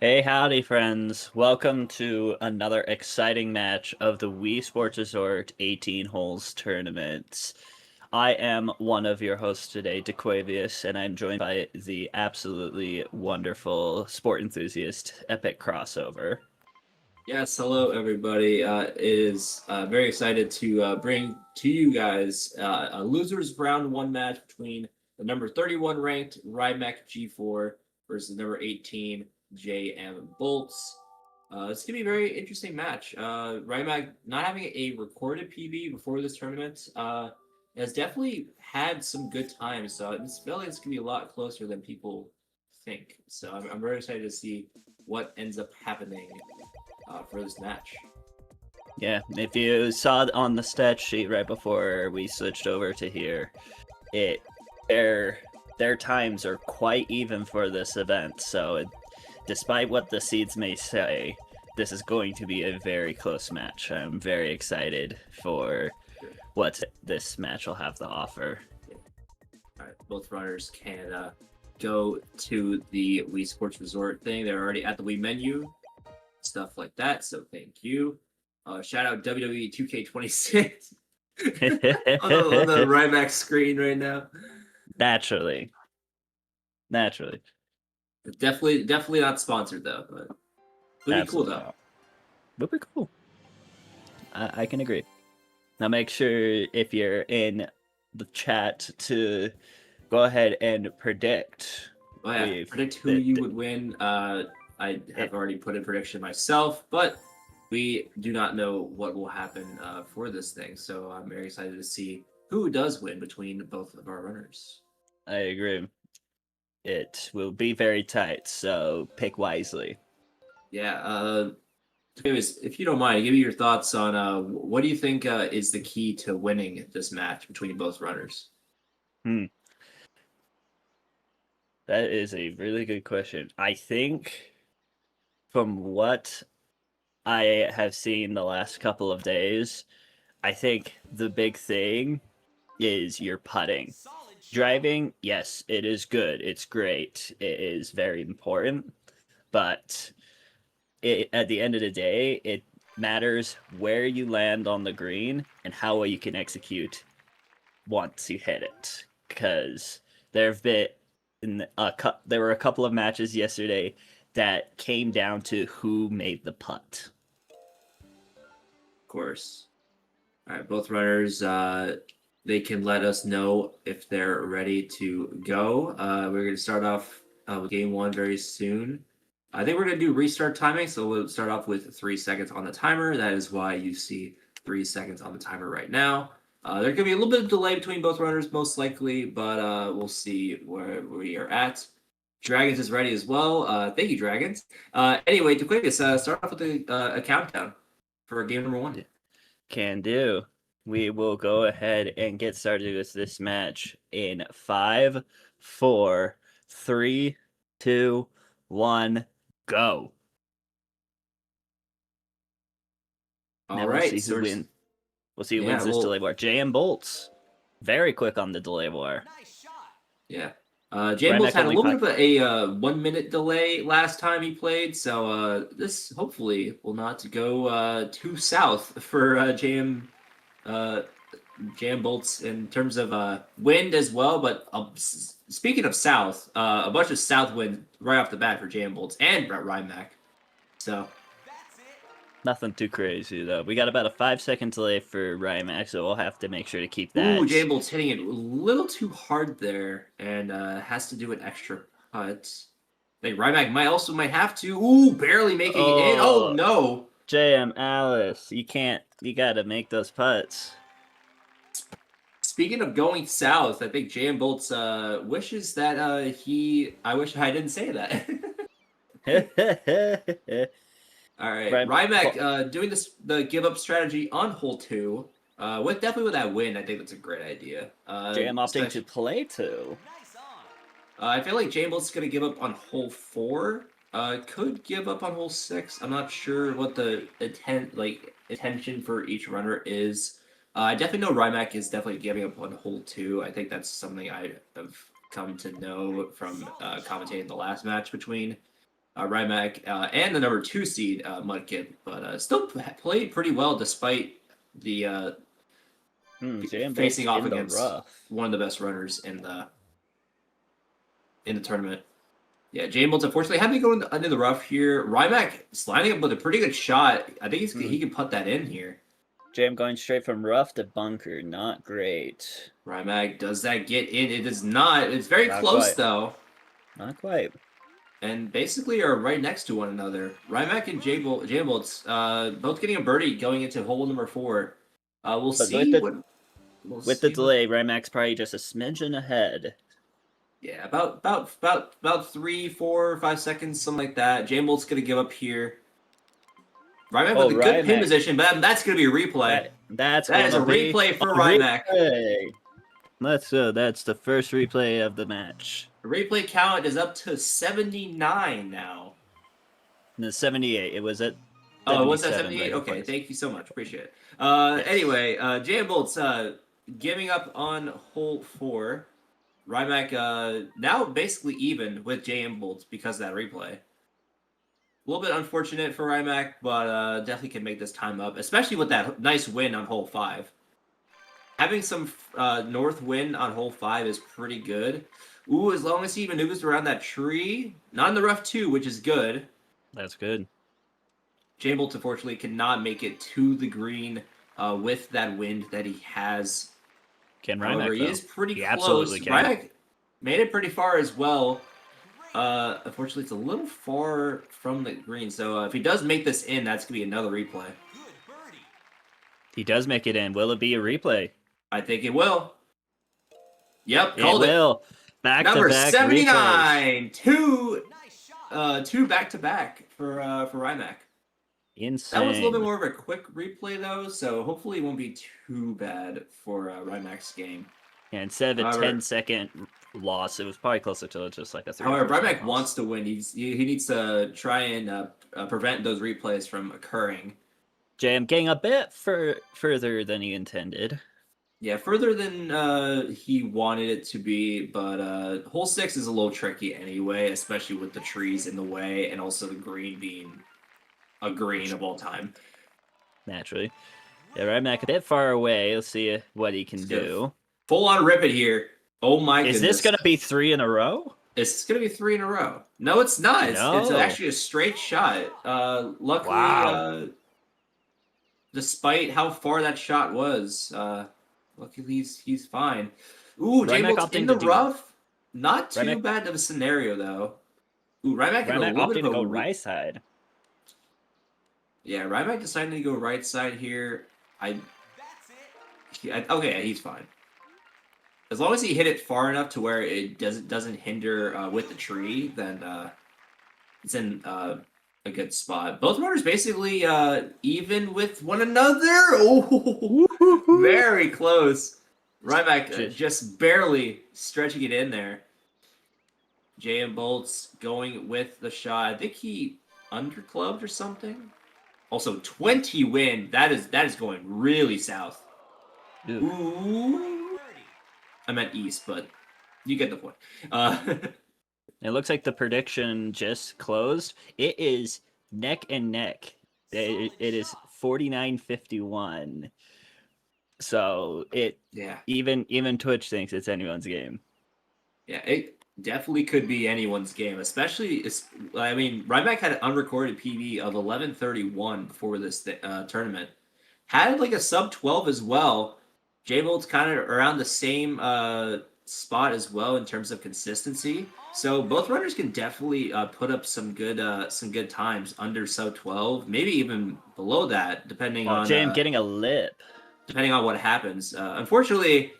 Hey, howdy, friends. Welcome to another exciting match of the Wii Sports Resort 18 Holes Tournament. I am one of your hosts today, Dqwavious, and I'm joined by the absolutely wonderful sport enthusiast, EpicCrossover. Yes, hello everybody. It is very excited to bring to you guys a losers round one match between the number 31 ranked RyMacG4 versus number 18 JMBoltz. It's gonna be a very interesting match. RyMac not having a recorded PB before this tournament has definitely had some good times. So it's feel like it's gonna be a lot closer than people think. So I'm very excited to see what ends up happening for this match. Yeah, if you saw on the stat sheet right before we switched over to here, it their times are quite even for this event. So, despite what the seeds may say, this is going to be a very close match. I'm very excited for what this match will have to offer. All right, both runners can go to the Wii Sports Resort thing. They're already at the Wii menu, stuff like that. So thank you. Shout out WWE 2K26 on the RyMac screen right now. Naturally. Definitely not sponsored though, but would be cool though. Not. Would be cool. I can agree. Now make sure if you're in the chat to go ahead and predict. Oh yeah, predict who you would win. I have already put a prediction myself, but we do not know what will happen for this thing. So I'm very excited to see who does win between both of our runners. I agree. It will be very tight, so pick wisely. Yeah. Anyways, if you don't mind, give me your thoughts on what do you think is the key to winning this match between both runners? That is a really good question. I think from what I have seen the last couple of days, I think the big thing is your putting. Driving, yes, it is good. It's great. It is very important. But at the end of the day, it matters where you land on the green and how well you can execute once you hit it. Because there were a couple of matches yesterday that came down to who made the putt. Of course. All right, both runners, they can let us know if they're ready to go. We're going to start off with game one very soon. I think we're going to do restart timing, so we'll start off with 3 seconds on the timer. That is why you see 3 seconds on the timer right now. There could be a little bit of delay between both runners, most likely, but we'll see where we are at. Dragons is ready as well. Thank you, Dragons. Anyway, Dqwavious, start off with a countdown for game number one. Can do. We will go ahead and get started with this match in 5, 4, 3, 2, 1, go. All right. We'll see who wins. We'll see who wins this delay war. JMBoltz, very quick on the delay war. Yeah. JMBoltz had a little bit of a 1 minute delay last time he played, so this hopefully will not go too south for JMBoltz in terms of wind as well. But speaking of south, a bunch of south wind right off the bat for JMBoltz and RyMac. So nothing too crazy though. We got about a 5-second delay for RyMac, so we'll have to make sure to keep that. Ooh, JMBoltz hitting it a little too hard there, and has to do an extra putt. I think RyMac might have to. Ooh, barely making it in. Oh no. JM Alice, you gotta make those putts. Speaking of going south, I think JMBoltz wishes that I wish I didn't say that. All right, RyMac doing the give up strategy on hole 2. Definitely with that win, I think that's a great idea. JM opting to play 2. I feel like JMBoltz is gonna give up on hole 4. Could give up on hole 6. I'm not sure what the intention for each runner is. I definitely know RyMac is definitely giving up on hole 2. I think that's something I have come to know from commentating the last match between RyMacG, and the number 2 seed Mudkip, but still played pretty well despite the JMBoltz facing off in the against rough. one of the best runners in the tournament. Yeah, JMBoltz unfortunately had to go into the rough here. RyMacG is lining up with a pretty good shot. I think he can put that in here. Jam going straight from rough to bunker. Not great. RyMacG, does that get in? It does not. It's very Not close, quite. though. Not quite. And basically are right next to one another. RyMacG and JMBoltz, both getting a birdie going into hole number 4. We'll see with the delay, RyMacG's probably just a smidgen ahead. Yeah, about 3, 4, 5 seconds, something like that. JMBoltz gonna give up here. RyMacG with a good pin position, but that's gonna be a replay. That is a replay for RyMacG. Let's go. That's the first replay of the match. The replay count is up to 79 now. No, 78. It was at. Oh, it was at 78? Okay, thank you so much. Appreciate it. Yes. Anyway, JMBoltz giving up on hole 4. RyMacG now basically even with JMBoltz because of that replay. A little bit unfortunate for RyMacG, but definitely can make this time up, especially with that nice win on hole 5. Having some north wind on hole 5 is pretty good. Ooh, as long as he maneuvers around that tree. Not in the rough too, which is good. That's good. JMBoltz, unfortunately, cannot make it to the green with that wind that he has. Can RyMacG, he is pretty close. Absolutely can. RyMacG made it pretty far as well. Unfortunately, it's a little far from the green. So if he does make this in, that's going to be another replay. He does make it in. Will it be a replay? I think it will. Yep, called it. Will. Number Back-to-back 79. Two back-to-back for RyMacG. Insane. That was a little bit more of a quick replay, though, so hopefully it won't be too bad for RyMacG's game. Yeah, instead of a 10-second loss, it was probably closer to just like a 3. However, RyMacG wants to win. He needs to try and prevent those replays from occurring. JM getting a bit further than he intended. Yeah, further than he wanted it to be, but hole 6 is a little tricky anyway, especially with the trees in the way and also the green being a green of all time. Naturally. Yeah, RyMacG a bit far away. Let's see what he can do. Full on rip it here. Oh my goodness. Is this going to be 3 in a row? It's going to be 3 in a row. No, it's not. It's actually a straight shot. Luckily, despite how far that shot was, luckily he's fine. Ooh, JMBoltz in the rough. Not too bad of a scenario, though. Ooh, RyMacG opting to go right side. Yeah, RyMacG decided to go right side here. Okay, he's fine. As long as he hit it far enough to where it doesn't hinder with the tree, then it's in a good spot. Both runners basically even with one another. Oh, very close. RyMacG just barely stretching it in there. JMBoltz going with the shot. I think he underclubbed or something. Also, 20 win. That is going really south. Ooh. I meant east, but you get the point. It looks like the prediction just closed. It is neck and neck. It is 49-51. So even Twitch thinks it's anyone's game. Yeah, it definitely could be anyone's game, especially, I mean, RyMacG had an unrecorded PB of 11:31 before this tournament. Had like a sub 12 as well. JMBoltz kind of around the same spot as well in terms of consistency. So both runners can definitely put up some good times under sub 12, maybe even below that, depending on. JM getting a lip. Depending on what happens. Unfortunately,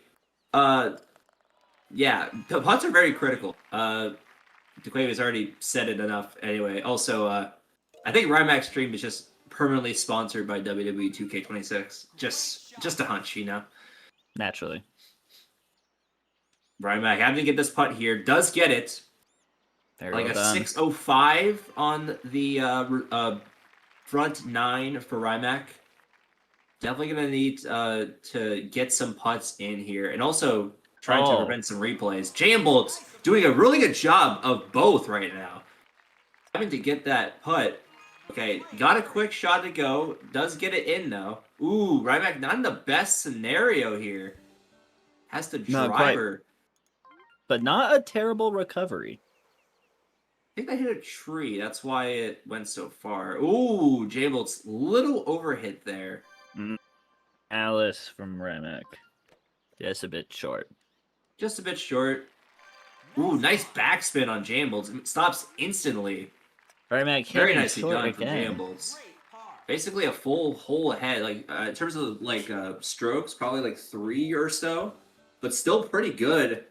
yeah, the putts are very critical. Dqwavious already said it enough. Anyway, also, I think RyMacG stream is just permanently sponsored by WWE 2K26. Just a hunch, you know. Naturally. RyMacG having to get this putt here. Does get it. Like a 6:05 on the front 9 for RyMacG. Definitely going to need to get some putts in here. And also trying to prevent some replays. JMBoltz doing a really good job of both right now. having to get that putt. Okay, got a quick shot to go. Does get it in, though. Ooh, RyMacG not in the best scenario here. Has to Not quite. driver. But not a terrible recovery. I think I hit a tree. That's why it went so far. Ooh, JMBoltz, little overhit there. Alice from RyMacG. Just a bit short. Just a bit short. Ooh, nice backspin on JMBoltz. It stops instantly. RyMacG Very nicely short done again. from JMBoltz. Basically a full hole ahead. Like in terms of like strokes, probably like 3 or so, but still pretty good.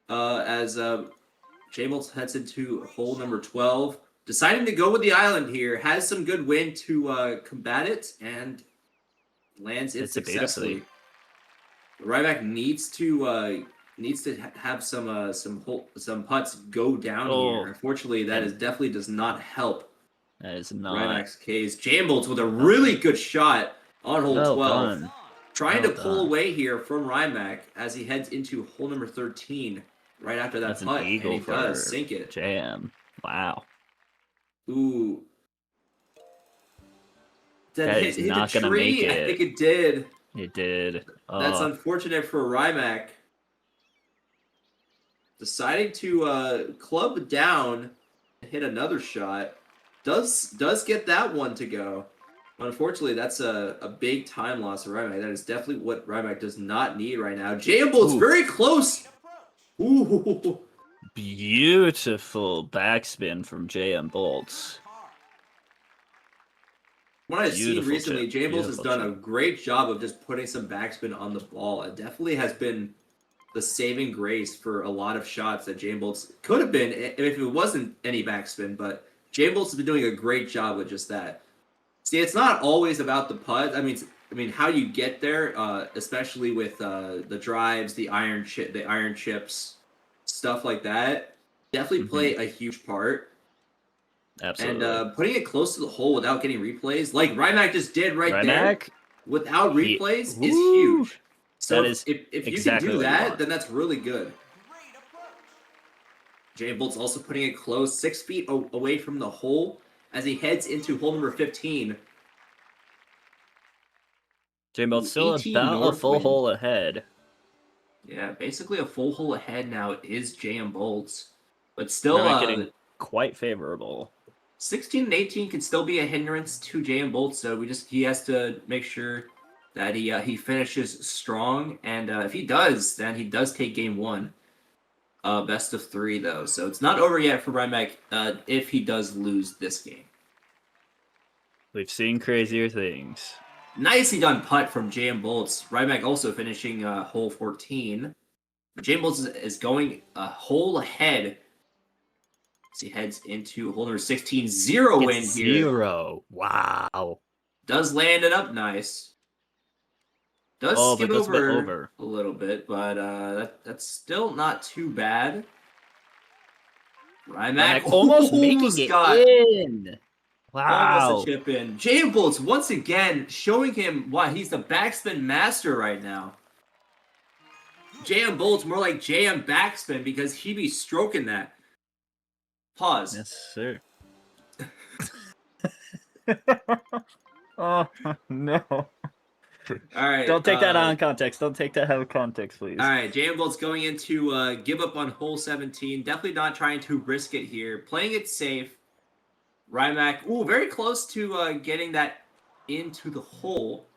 As JMBoltz heads into hole number 12, deciding to go with the island here, has some good wind to combat it, and lands it successfully. RyMacG needs to have some putts go down here. Unfortunately, that definitely does not help. That is not RyMacG's case. JMBoltz with a really good shot on hole 12. Done. Trying to pull away here from RyMacG as he heads into hole number 13 right after that putt. An eagle and he does sink it. JM. Wow. Ooh. That is not going to make it. I think it did. It did. That's unfortunate for RyMacG. Deciding to club down and hit another shot. Does get that one to go. Unfortunately, that's a big time loss for RyMacG. That is definitely what RyMacG does not need right now. JMBoltz very close. Ooh. Beautiful backspin from JMBoltz. What I've seen recently, JMBoltz has done a great job of just putting some backspin on the ball. It definitely has been the saving grace for a lot of shots that JMBoltz could have been if it wasn't any backspin, but JMBoltz has been doing a great job with just that. See, it's not always about the putt. I mean, how you get there, especially with the drives, the iron chips, stuff like that, definitely play a huge part. Absolutely. And putting it close to the hole without getting replays, like RyMacG just did there, without replays, is huge. So that is if you can do that, then that's really good. JMBoltz also putting it close, 6 feet away from the hole as he heads into hole number 15. JMBoltz still about a full hole ahead. Yeah, basically a full hole ahead now is JMBoltz, but still getting quite favorable. 16 and 18 can still be a hindrance to JMBoltz, so he has to make sure that he finishes strong, and if he does, then he does take game 1. Best of 3 though, so it's not over yet for RyMacG if he does lose this game. We've seen crazier things. Nicely done putt from JMBoltz. RyMacG also finishing hole 14. JMBoltz is going a hole ahead as he heads into hole number 16. 0 win here. 0. Wow. Does land it up nice. Does skip over a little bit, but that's still not too bad. RyMacG almost making it in. Wow. Almost a chip in. JMBoltz once again showing him why he's the backspin master right now. JMBoltz more like JM backspin because he be stroking that. Pause. Yes, sir. Oh, no. All right. Don't take that out of context. Don't take that out of context, please. All right. JMBoltz going into give up on hole 17. Definitely not trying to risk it here. Playing it safe. RyMacG, very close to getting that into the hole.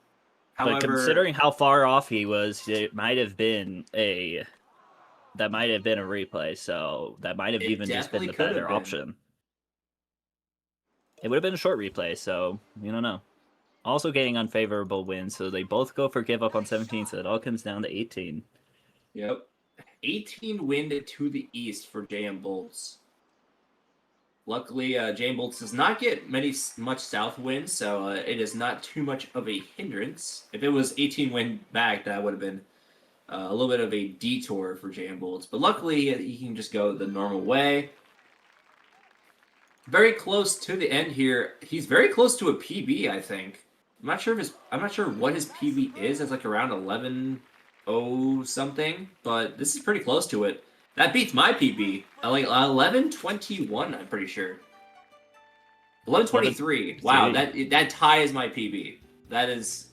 However, but considering how far off he was, it might have been a replay. So that might have even just been the better option. It would have been a short replay, so you don't know. Also getting unfavorable wins, so they both go for give up on 17, so it all comes down to 18. Yep. 18 wind to the east for JMBoltz. Luckily, JMBoltz does not get much south wind, so it is not too much of a hindrance. If it was 18 wind back, that would have been a little bit of a detour for JMBoltz. But luckily, he can just go the normal way. Very close to the end here. He's very close to a PB, I think. I'm not sure what his PB is. It's like around 11.0 something, but this is pretty close to it. That beats my PB. Like 11:21, I'm pretty sure. 11:23. Wow, that ties my PB. That is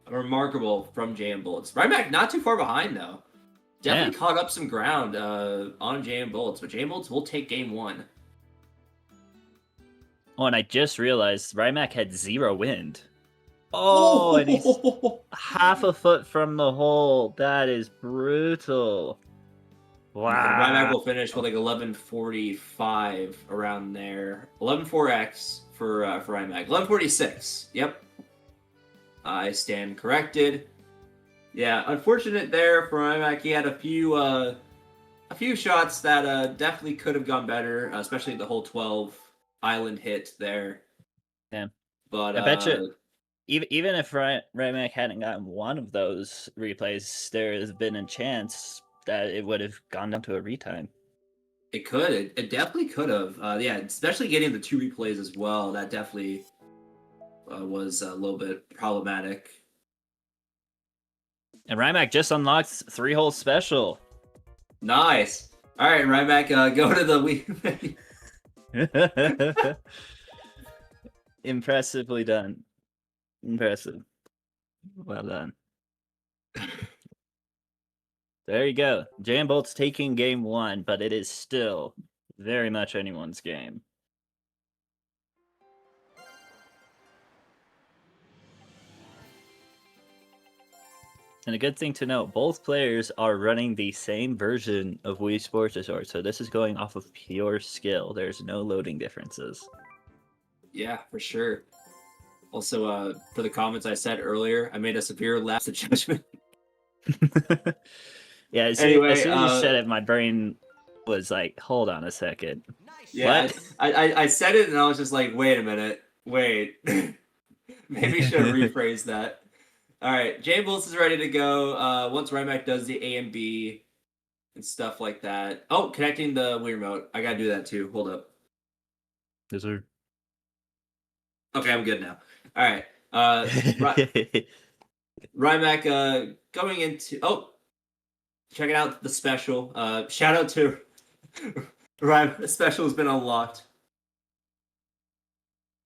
remarkable from JMBoltz. RyMacG not too far behind though. Definitely caught up some ground on JMBoltz, but JMBoltz will take game 1. Oh, and I just realized RyMacG had 0 wind. Oh, and he's half a foot from the hole. That is brutal. Wow. RyMacG will finish with like 11:45 around there. 11:4x for RyMacG. 11:46. Yep. I stand corrected. Yeah, unfortunate there for RyMacG. He had a few shots that definitely could have gone better, especially the whole 12 island hit there. Yeah. But I bet you, even if RyMacG hadn't gotten one of those replays, there has been a chance that it would have gone down to a retime. It could. It definitely could have. Yeah, especially getting the 2 replays as well. That definitely was a little bit problematic. And RyMacG just unlocked 3-hole special. Nice. All right, RyMacG, go to the Wii. Impressively done. Impressive. Well done. There you go. JMBoltz taking game 1, but it is still very much anyone's game. And a good thing to note, both players are running the same version of Wii Sports Resort, so this is going off of pure skill. There's no loading differences. Yeah, for sure. Also, for the comments I said earlier, I made a severe lapse of judgment. Yeah, as soon as you said it, my brain was like, hold on a second. Yeah, I said it and I was just like, wait a minute. Wait. Maybe should rephrase that. All right, JMBoltz is ready to go. Once RyMacG does the A and B and stuff like that. Oh, connecting the Wii remote. I gotta do that too. Hold up. Yes, sir. Okay, I'm good now. All right. RyMacG going into... Oh, checking out the special. Shout out to RyMacG. The special has been unlocked.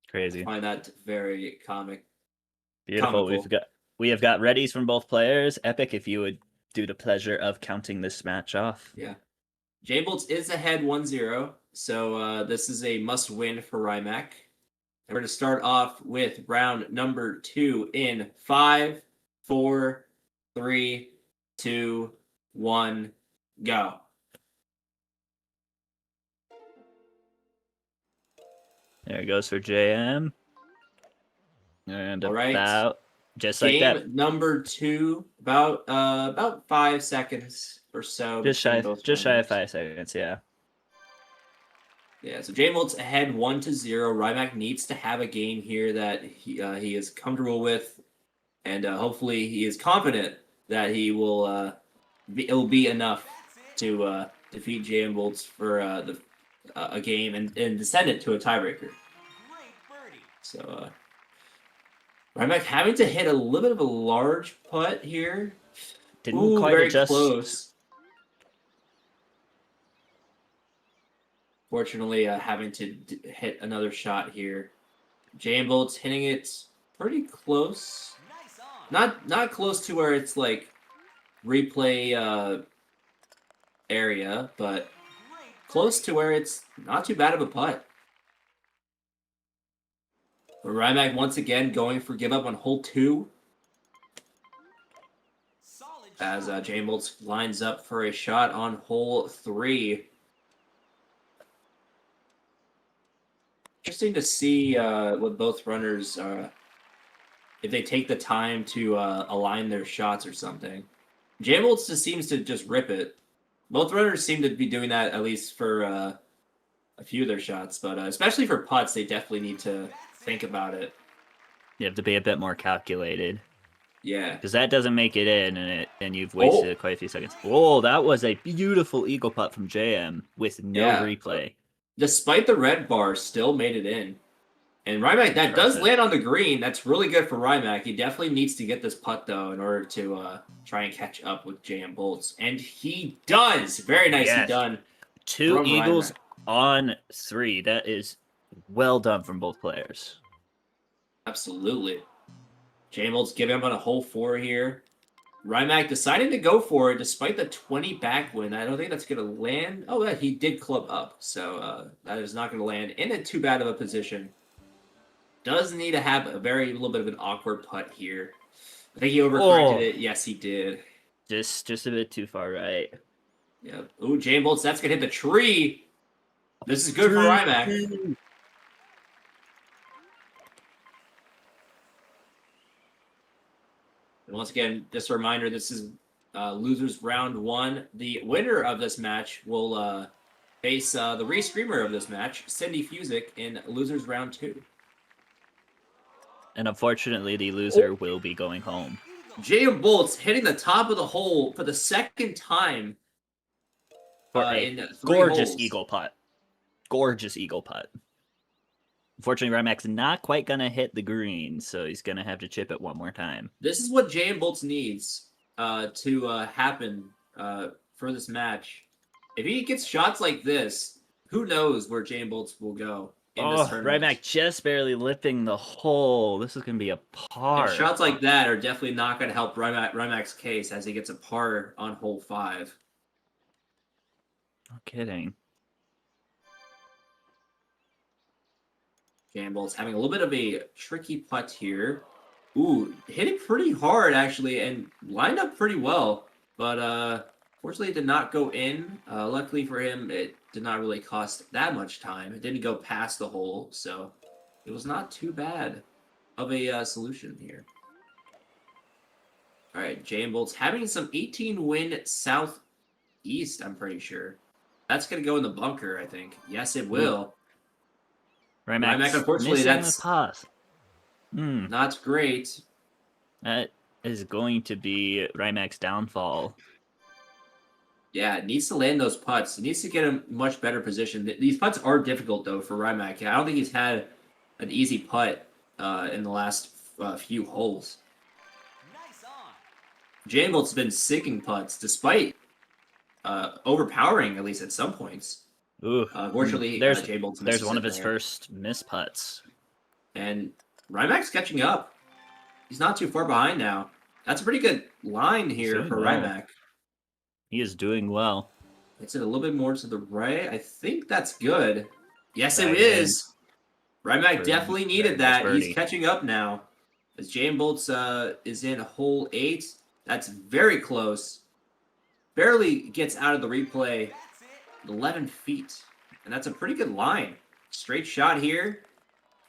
Crazy. I find that very comic. Beautiful. Comical. We have got readies from both players. Epic, if you would do the pleasure of counting this match off. Yeah. JMBoltz is ahead 1-0, so this is a must-win for RyMacG. And we're going to start off with round number 2 in 5, 4, 3, 2, 1, go. There it goes for JM. And All right. about just Game like that. number 2, about 5 seconds or so. Just shy of 5 seconds, yeah. Yeah, so JMBoltz ahead 1-0. RyMacG needs to have a game here that he is comfortable with, and hopefully he is confident that he will it'll be enough to defeat JMBoltz for a game and to send it to a tiebreaker. So RyMacG having to hit a little bit of a large putt here. Didn't quite very adjust. Close. Fortunately, having to hit another shot here. JMBoltz hitting it pretty close. Not close to where it's like replay area, but close to where it's not too bad of a putt. But RyMacG once again going for give up on hole 2. As JMBoltz lines up for a shot on hole 3. Interesting to see what both runners if they take the time to align their shots or something. JMBoltz just seems to just rip it. Both runners seem to be doing that at least for a few of their shots, but especially for putts, they definitely need to think about it. You have to be a bit more calculated. Yeah, because that doesn't make it in, and you've wasted quite a few seconds. Oh, that was a beautiful eagle putt from JM with no replay. Despite the red bar, still made it in. And RyMacG, that does land on the green. That's really good for RyMacG. He definitely needs to get this putt, though, in order to try and catch up with JMBoltz. And he does! Very nicely done. 2 eagles on 3. That is well done from both players. Absolutely. JMBoltz giving up on a hole 4 here. RyMacG decided to go for it despite the 20 backwind. I don't think that's going to land. Oh, yeah, he did club up, so that is not going to land in a too bad of a position. Does need to have a little bit of an awkward putt here. I think he overcorrected it. Yes, he did. Just a bit too far right. Yep. Ooh, JMBoltz, that's going to hit the tree. This is good for RyMacG. And once again, just a reminder, this is losers round 1. The winner of this match will face the RESTREAMER of this match, cyndifusic, in losers round 2. And unfortunately, the loser will be going home. JMBoltz hitting the top of the hole for the second time For a in 3 gorgeous holes. eagle putt. Gorgeous eagle putt. Unfortunately, RyMacG's not quite going to hit the green, so he's going to have to chip it one more time. This is what JMBoltz needs to happen for this match. If he gets shots like this, who knows where JMBoltz will go in this tournament. RyMacG just barely lipping the hole. This is going to be a par. And shots like that are definitely not going to help RyMacG's case as he gets a par on hole 5. No kidding. JMBoltz having a little bit of a tricky putt here. Ooh, hit it pretty hard, actually, and lined up pretty well. But fortunately, it did not go in. Luckily for him, it did not really cost that much time. It didn't go past the hole, so it was not too bad of a solution here. All right, JMBoltz having some 18 wind southeast, I'm pretty sure. That's going to go in the bunker, I think. Yes, it will. RyMacG, unfortunately, that's pass. Not great. That is going to be RyMacG's downfall. Yeah, it needs to land those putts. It needs to get a much better position. These putts are difficult, though, for RyMacG. I don't think he's had an easy putt in the last few holes. JMBoltz has been sinking putts, despite overpowering, at least at some points. Ooh, unfortunately, there's one of his first miss putts. And RyMacG's catching up. He's not too far behind now. That's a pretty good line here for RyMacG. He is doing well. It's a little bit more to the right. I think that's good. Yes, it is. RyMacG definitely needed that. He's catching up now. As JMBoltz is in hole 8. That's very close. Barely gets out of the replay. 11 feet. And that's a pretty good line. Straight shot here.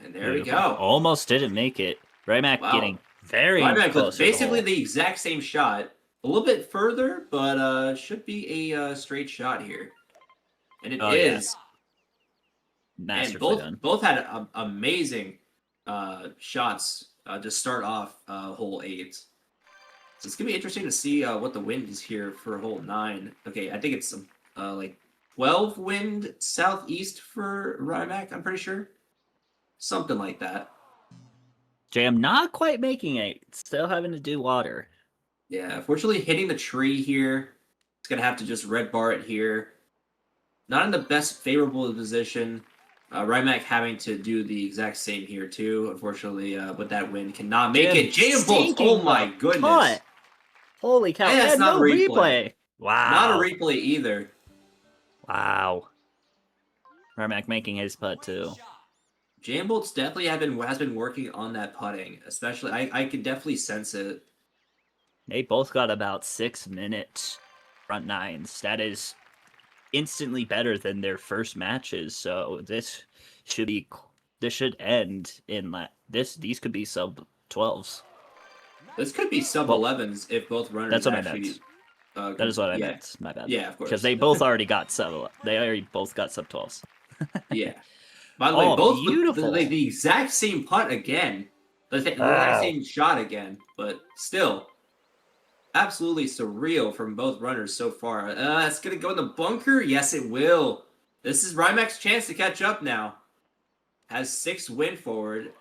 And there we go. Almost didn't make it. RyMacG getting very close. Basically the exact same shot. A little bit further, but should be a straight shot here. And it is. Yeah. And both had amazing shots to start off hole 8. So it's going to be interesting to see what the wind is here for hole 9. Okay, I think it's like 12 wind southeast for RyMacG, I'm pretty sure. Something like that. Jam not quite making it. Still having to do water. Yeah, unfortunately hitting the tree here. It's going to have to just red bar it here. Not in the best favorable position. RyMacG having to do the exact same here too. Unfortunately, with that wind, cannot make it. JMBoltz, oh my goodness. Putt. Holy cow. And that's not no replay. Wow. Not a replay either. Wow. RyMacG making his putt too. JMBoltz definitely has been working on that putting. Especially, I can definitely sense it. They both got about 6 minutes front nines. That is instantly better than their first matches. So this should end in these could be sub 12s. This could be sub 11s if both runners. That's what I meant. That is what I meant. My bad. Yeah, of course. Because they both already got sub 12s. Yeah. By the way, both beautiful. The exact same putt again. The exact same shot again, but still. Absolutely surreal from both runners so far. It's going to go in the bunker. Yes, it will. This is RyMacG's chance to catch up now. Has 6 wind forward.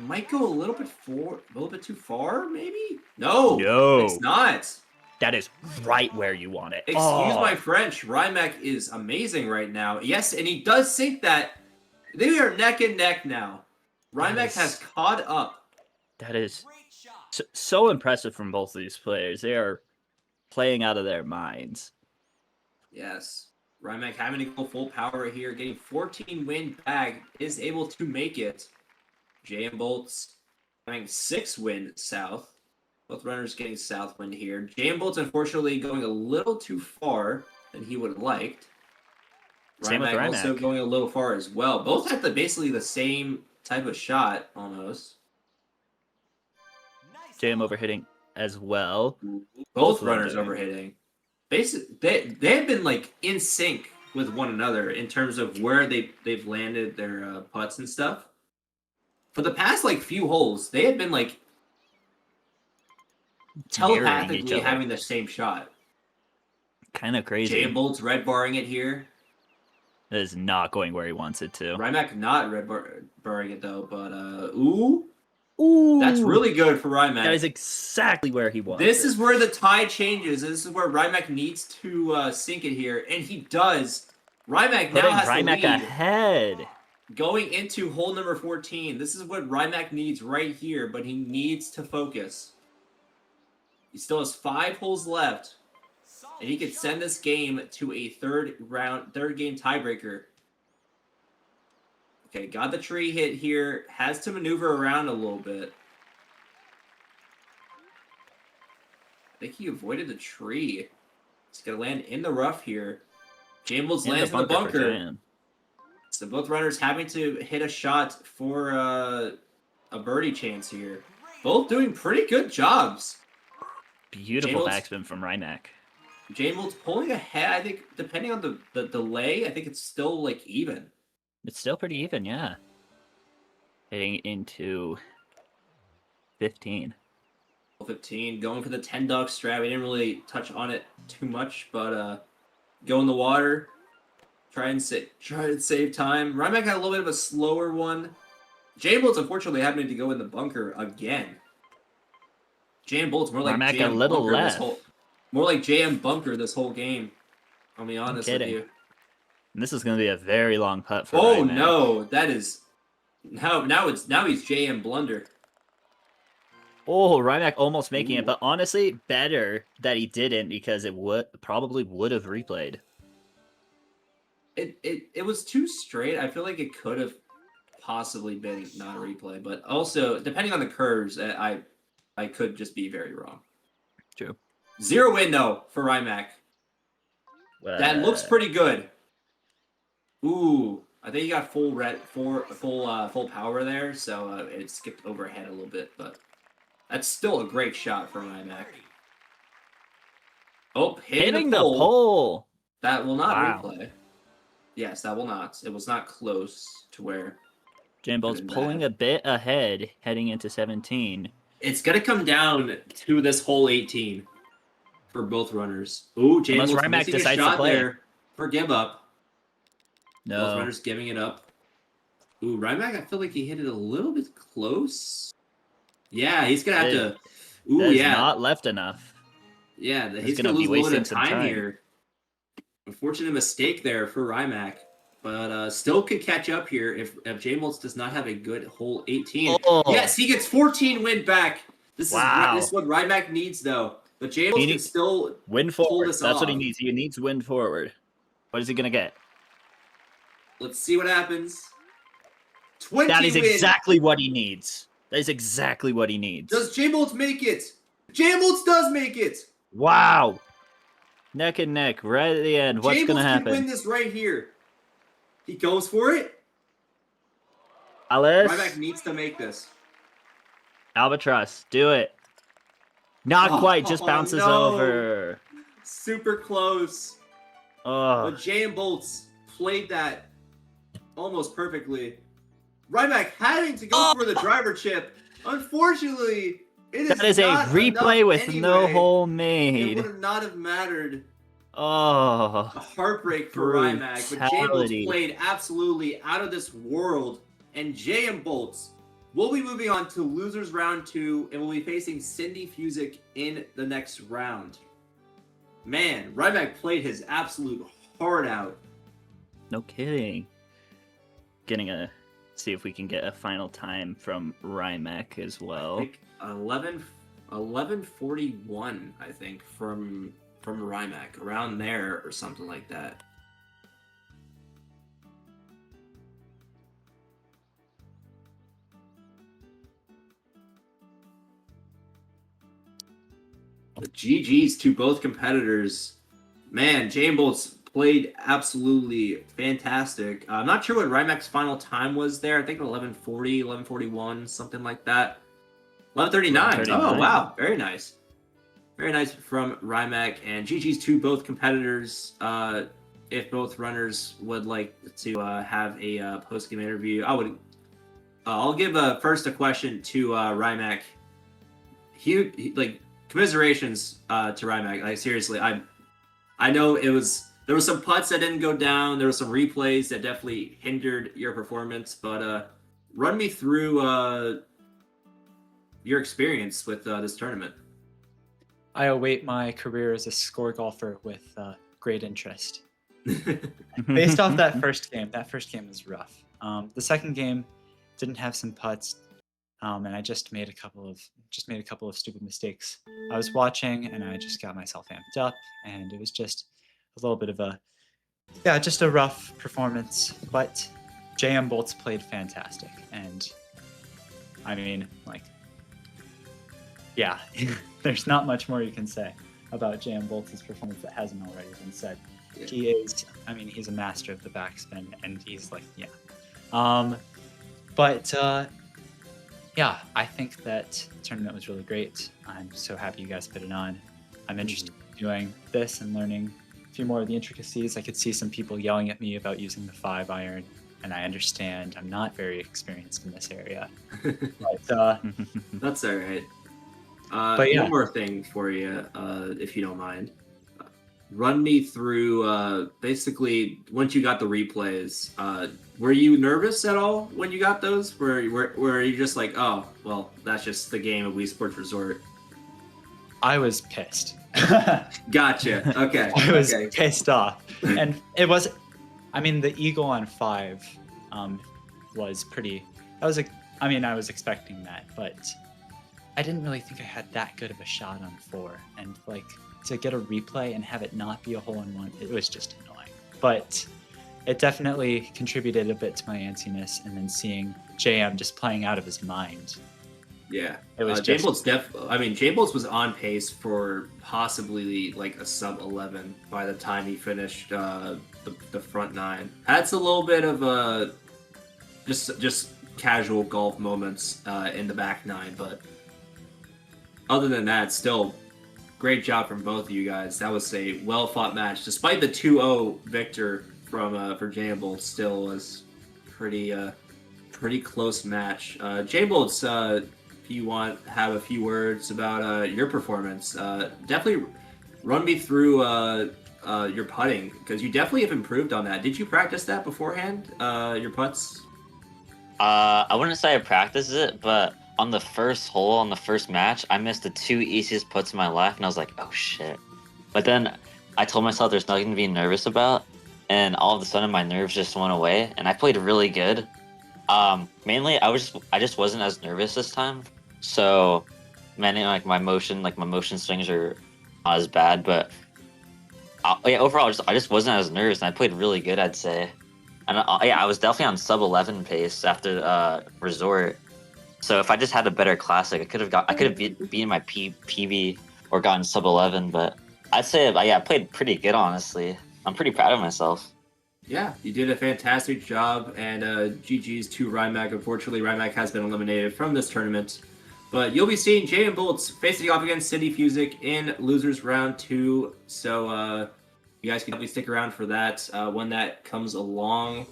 Might go a little bit too far, maybe? No, it's not. That is right where you want it. Excuse my French. RyMacG is amazing right now. Yes, and he does sink that They are neck and neck now. RyMacG has caught up. That is so impressive from both of these players. They are playing out of their minds. Yes. RyMacG having to go full power here, getting 14 win bag, is able to make it. JMBoltz having 6 win south. Both runners getting south win here. JMBoltz unfortunately going a little too far than he would have liked. Same with RyMacG also RyMacG. going a little far as well. Both had basically the same type of shot almost. JM overhitting as well. Both runners overhitting. Basically, they have been like in sync with one another in terms of where they've landed their putts and stuff. For the past like few holes, they have been like telepathically having the same shot. Kind of crazy. JMBoltz red barring it here. It is not going where he wants it to. RyMacG not red barring it though, but ooh. Ooh, That's really good for RyMacG. That is exactly where he wants This is where the tide changes. This is where RyMacG needs to sink it here, and he does. RyMacG now has the lead ahead. going into hole number 14. This is what RyMacG needs right here, but he needs to focus. He still has 5 holes left, and he could send this game to a third game tiebreaker. Okay, got the tree hit here. Has to maneuver around a little bit. I think he avoided the tree. He's going to land in the rough here. JMBoltz lands in the bunker. So both runners having to hit a shot for a birdie chance here. Both doing pretty good jobs. Beautiful backspin from RyMacG. JMBoltz pulling ahead. I think depending on the delay, I think it's still like even. It's still pretty even, yeah. Heading into 15. 15, going for the 10 duck strat. We didn't really touch on it too much, but go in the water. Try and save time. RyMacG had a little bit of a slower one. JMBoltz unfortunately having to go in the bunker again. JMBoltz more like RyMacG JM a little bunker left. More like JM bunker this whole game. I'll be honest with you. And this is going to be a very long putt for RyMacG. RyMacG. No, that is now he's JM blunder. Oh, RyMacG almost making it, but honestly, better that he didn't because it probably would have replayed. It was too straight. I feel like it could have possibly been not a replay, but also depending on the curves, I could just be very wrong. True. 0 win though for RyMacG. That looks pretty good. Ooh, I think he got full power there, so it skipped overhead a little bit, but that's still a great shot from RyMacG. Oh, hitting the pole. That will not replay. Yes, that will not. It was not close to where. JMBoltz pulling a bit ahead, heading into 17. It's gonna come down to this hole 18 for both runners. Ooh, JMBoltz missing a shot there for give up. No. Both runners giving it up. Ooh, RyMacG, I feel like he hit it a little bit close. Yeah, he's gonna have to. Ooh, yeah, not left enough. Yeah, he's gonna lose a little bit of time here. Unfortunate mistake there for RyMacG, but still could catch up here if JMBoltz does not have a good hole 18. Oh. Yes, he gets 14 win back. This is what RyMacG needs though. But JMBoltz can still win forward. That's off. what he needs. He needs win forward. What is he gonna get? Let's see what happens. 20 That is exactly what he needs. That is exactly what he needs. Does JMBoltz make it? JMBoltz does make it. Wow. Neck and neck, right at the end. What's going to happen? JMBoltz can win this right here. He goes for it. Alice. RyMacG needs to make this. Albatross, do it. Not quite, just bounces over. Super close. Oh. But JMBoltz played that almost perfectly. RyMacG having to go for the driver chip. Unfortunately, that is a replay with no hole made. It would not have mattered. Oh. A heartbreak for RyMacG. But JMBoltz played absolutely out of this world. And JMBoltz will be moving on to losers round 2 and will be facing cyndifusic in the next round. Man, RyMacG played his absolute heart out. No kidding. see if we can get a final time from RyMacG as I well. think 11:41, I think, from RyMacG, around there or something like that. The GGs to both competitors. Man, JMBoltz played absolutely fantastic. I'm not sure what RyMacG's final time was there. I think 11:40, 11:41, something like that. 11:39. Oh, wow. Very nice. Very nice from RyMacG. And GG's to both competitors. If both runners would like to have a post-game interview, I'll give first a question to RyMacG. Like, commiserations to RyMacG. Like, seriously, I know there was some putts that didn't go down. There were some replays that definitely hindered your performance. But run me through your experience with this tournament. I await my career as a score golfer with great interest. Based off that first game was rough. The second game didn't have some putts, and I just made a couple of stupid mistakes. I was watching, and I just got myself amped up, and it was just a little bit of a rough performance. But JMBoltz played fantastic, and I mean, like, yeah, there's not much more you can say about JMBoltz's performance that hasn't already been said. He is, I mean, he's a master of the backspin, and he's like, yeah. Yeah, I think that the tournament was really great. I'm so happy you guys put it on. I'm interested in doing this and learning a few more of the intricacies. I could see some people yelling at me about using the 5-iron, and I understand I'm not very experienced in this area. But, that's all right. But yeah. One more thing for you, if you don't mind. Run me through, basically, once you got the replays, were you nervous at all when you got those? Were you just like, oh, well, that's just the game of Wii Sports Resort? I was pissed. Gotcha. Okay. I was pissed off. And it was, I mean, the Eagle on 5 was pretty, I was expecting that, but I didn't really think I had that good of a shot on 4. And like, to get a replay and have it not be a hole-in-one, it was just annoying. But it definitely contributed a bit to my antsiness, and then seeing JM just playing out of his mind. Yeah, it was JMBoltz was on pace for possibly like a sub 11 by the time he finished the front 9. That's a little bit of a just casual golf moments in the back 9, but other than that, still great job from both of you guys. That was a well-fought match. Despite the 2-0 victor for JMBoltz, still was pretty close match. JMBoltz, if you have a few words about your performance, definitely run me through your putting, because you definitely have improved on that. Did you practice that beforehand, your putts? I wouldn't say I practiced it, but on the first hole, on the first match, I missed the 2 easiest putts of my life, and I was like, oh shit. But then I told myself there's nothing to be nervous about, and all of a sudden my nerves just went away, and I played really good. Mainly, I just wasn't as nervous this time, so mainly like my motion swings are not as bad, but overall, I just wasn't as nervous, and I played really good, I'd say. And I was definitely on sub 11 pace after Resort. So if I just had a better classic, I could have beaten my PB or gotten sub 11. But I'd say, I played pretty good, honestly. I'm pretty proud of myself. Yeah, you did a fantastic job, and GG's to RyMacG. Unfortunately, RyMacG has been eliminated from this tournament. But you'll be seeing JMBoltz facing off against cyndifusic in losers round 2. So you guys can definitely stick around for that when that comes along.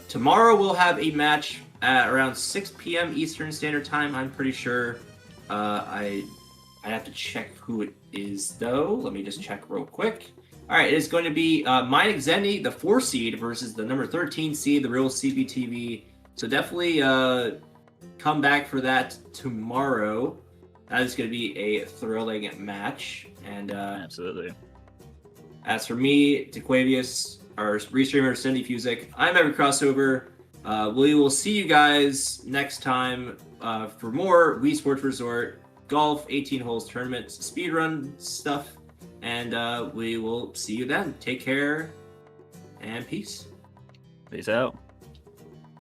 Tomorrow we'll have a match at around 6 p.m. Eastern Standard Time. I'm pretty sure. I have to check who it is, though. Let me just check real quick. All right, it's going to be RyMacG4, the 4 seed, versus the number 13 seed, the real CBTV. So definitely come back for that tomorrow. That is going to be a thrilling match. And absolutely. As for me, Dqwavious, our RESTREAMER, cyndifusic, I'm EpicCrossover. We will see you guys next time for more Wii Sports Resort golf 18 holes tournament speedrun stuff, and we will see you then. Take care and peace. Peace out.